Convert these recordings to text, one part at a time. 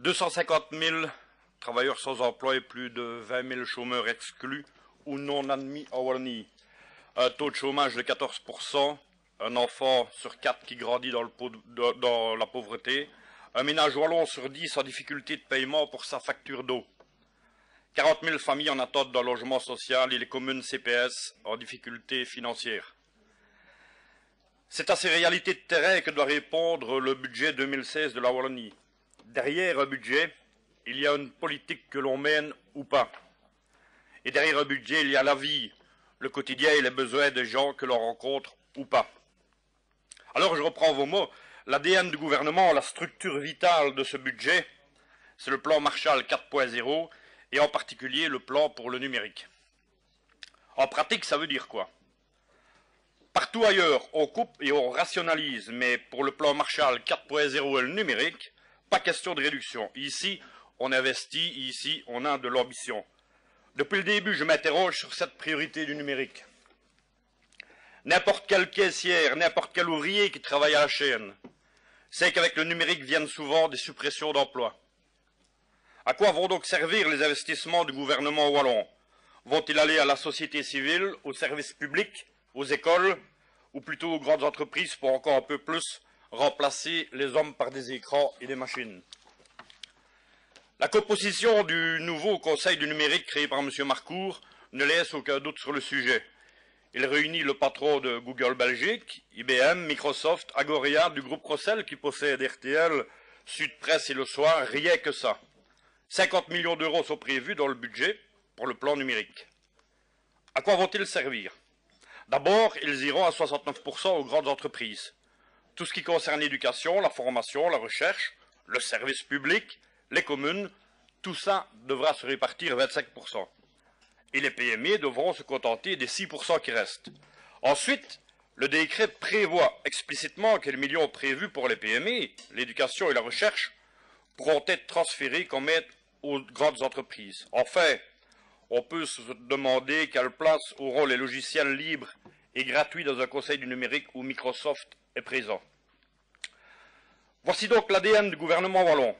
250 000 travailleurs sans emploi et plus de 20 000 chômeurs exclus ou non admis en Wallonie. Un taux de chômage de 14%, un enfant sur 4 qui grandit dans la pauvreté, un ménage wallon sur 10 en difficulté de paiement pour sa facture d'eau, 40 000 familles en attente d'un logement social et les communes CPS en difficulté financière. C'est à ces réalités de terrain que doit répondre le budget 2016 de la Wallonie. Derrière un budget, il y a une politique que l'on mène ou pas. Et derrière un budget, il y a la vie, le quotidien et les besoins des gens que l'on rencontre ou pas. Alors je reprends vos mots, l'ADN du gouvernement, la structure vitale de ce budget, c'est le plan Marshall 4.0 et en particulier le plan pour le numérique. En pratique, ça veut dire quoi? Partout ailleurs, on coupe et on rationalise, mais pour le plan Marshall 4.0 et le numérique, pas question de réduction. Ici, on investit, ici, on a de l'ambition. Depuis le début, je m'interroge sur cette priorité du numérique. N'importe quelle caissière, n'importe quel ouvrier qui travaille à la chaîne sait qu'avec le numérique viennent souvent des suppressions d'emplois. À quoi vont donc servir les investissements du gouvernement wallon? Vont-ils aller à la société civile, aux services publics, aux écoles, ou plutôt aux grandes entreprises pour encore un peu plus remplacer les hommes par des écrans et des machines? La composition du nouveau Conseil du numérique créé par M. Marcourt ne laisse aucun doute sur le sujet. Il réunit le patron de Google Belgique, IBM, Microsoft, Agoria, du groupe Rossel qui possède RTL, Sud Presse et Le Soir, rien que ça. 50 millions d'euros sont prévus dans le budget pour le plan numérique. À quoi vont-ils servir? D'abord, ils iront à 69% aux grandes entreprises. Tout ce qui concerne l'éducation, la formation, la recherche, le service public, les communes, tout ça devra se répartir 25%. Et les PME devront se contenter des 6% qui restent. Ensuite, le décret prévoit explicitement que les millions prévus pour les PME, l'éducation et la recherche, pourront être transférés comme aide aux grandes entreprises. Enfin, on peut se demander quelle place auront les logiciels libres et gratuits dans un conseil du numérique où Microsoft est présent. Voici donc l'ADN du gouvernement wallon.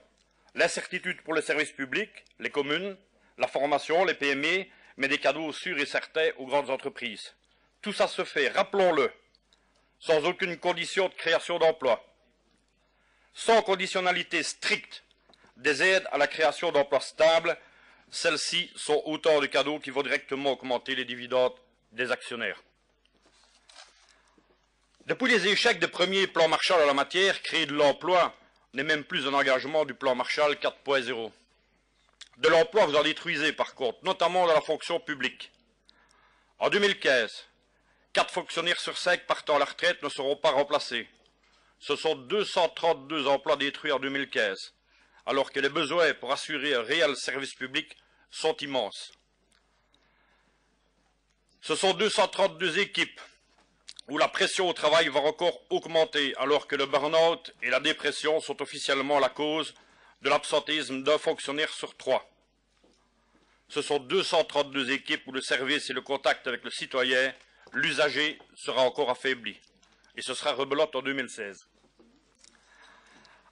L'incertitude pour les services publics, les communes, la formation, les PME, mais des cadeaux sûrs et certains aux grandes entreprises. Tout ça se fait, rappelons-le, sans aucune condition de création d'emplois, sans conditionnalité stricte des aides à la création d'emplois stables. Celles-ci sont autant de cadeaux qui vont directement augmenter les dividendes des actionnaires. Depuis les échecs des premiers plans Marshall en la matière, créer de l'emploi n'est même plus un engagement du plan Marshall 4.0. De l'emploi, vous en détruisez par contre, notamment dans la fonction publique. En 2015, 4 fonctionnaires sur 5 partant à la retraite ne seront pas remplacés. Ce sont 232 emplois détruits en 2015, alors que les besoins pour assurer un réel service public sont immenses. Ce sont 232 équipes où la pression au travail va encore augmenter, alors que le burn-out et la dépression sont officiellement la cause de l'absentéisme d'un fonctionnaire sur 3. Ce sont 232 équipes où le service et le contact avec le citoyen, l'usager, sera encore affaibli. Et ce sera rebelote en 2016.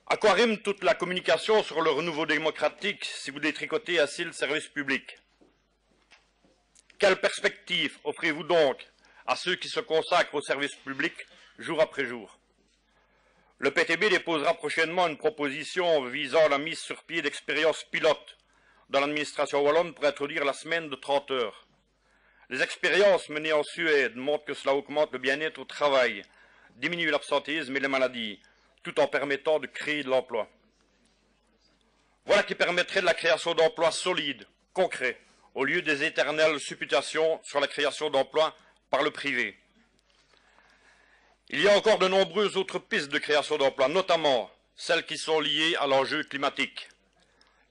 À quoi rime toute la communication sur le renouveau démocratique si vous détricotez ainsi le service public? Quelle perspective offrez-vous donc à ceux qui se consacrent au service public jour après jour? Le PTB déposera prochainement une proposition visant la mise sur pied d'expériences pilotes dans l'administration wallonne pour introduire la semaine de 30 heures. Les expériences menées en Suède montrent que cela augmente le bien-être au travail, diminue l'absentéisme et les maladies, tout en permettant de créer de l'emploi. Voilà qui permettrait de la création d'emplois solides, concrets, au lieu des éternelles supputations sur la création d'emplois par le privé. Il y a encore de nombreuses autres pistes de création d'emplois, notamment celles qui sont liées à l'enjeu climatique.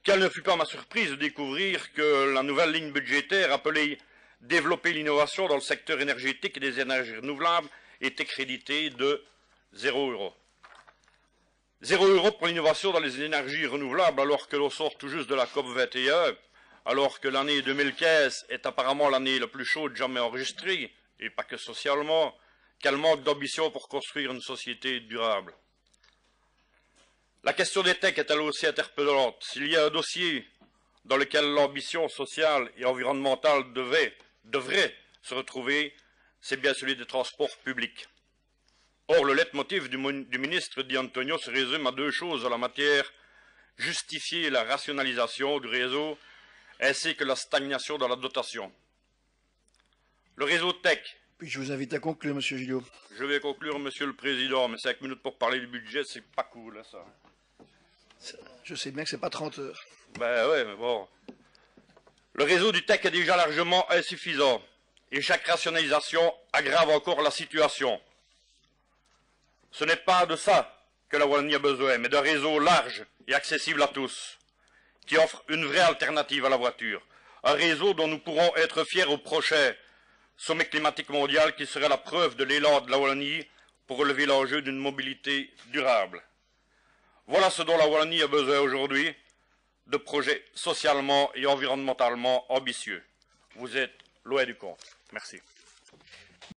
Quelle ne fut pas ma surprise de découvrir que la nouvelle ligne budgétaire appelée « Développer l'innovation dans le secteur énergétique et des énergies renouvelables » était créditée de 0 €. 0 € pour l'innovation dans les énergies renouvelables alors que l'on sort tout juste de la COP 21, alors que l'année 2015 est apparemment l'année la plus chaude jamais enregistrée, et pas que socialement. Quel manque d'ambition pour construire une société durable. La question des TEC est elle aussi interpellante. S'il y a un dossier dans lequel l'ambition sociale et environnementale devrait se retrouver, c'est bien celui des transports publics. Or, le leitmotiv du ministre Di Antonio se résume à deux choses en la matière: justifier la rationalisation du réseau ainsi que la stagnation dans la dotation. Le réseau TEC. Puis je vous invite à conclure, Monsieur Gillot. Je vais conclure, Monsieur le Président, mais 5 minutes pour parler du budget, c'est pas cool, hein, ça. Je sais bien que c'est pas 30 heures. Ben ouais, mais bon. Le réseau du TEC est déjà largement insuffisant, et chaque rationalisation aggrave encore la situation. Ce n'est pas de ça que la Wallonie a besoin, mais d'un réseau large et accessible à tous, qui offre une vraie alternative à la voiture. Un réseau dont nous pourrons être fiers au prochain sommet climatique mondial qui serait la preuve de l'élan de la Wallonie pour relever l'enjeu d'une mobilité durable. Voilà ce dont la Wallonie a besoin aujourd'hui, de projets socialement et environnementalement ambitieux. Vous êtes loin du compte. Merci.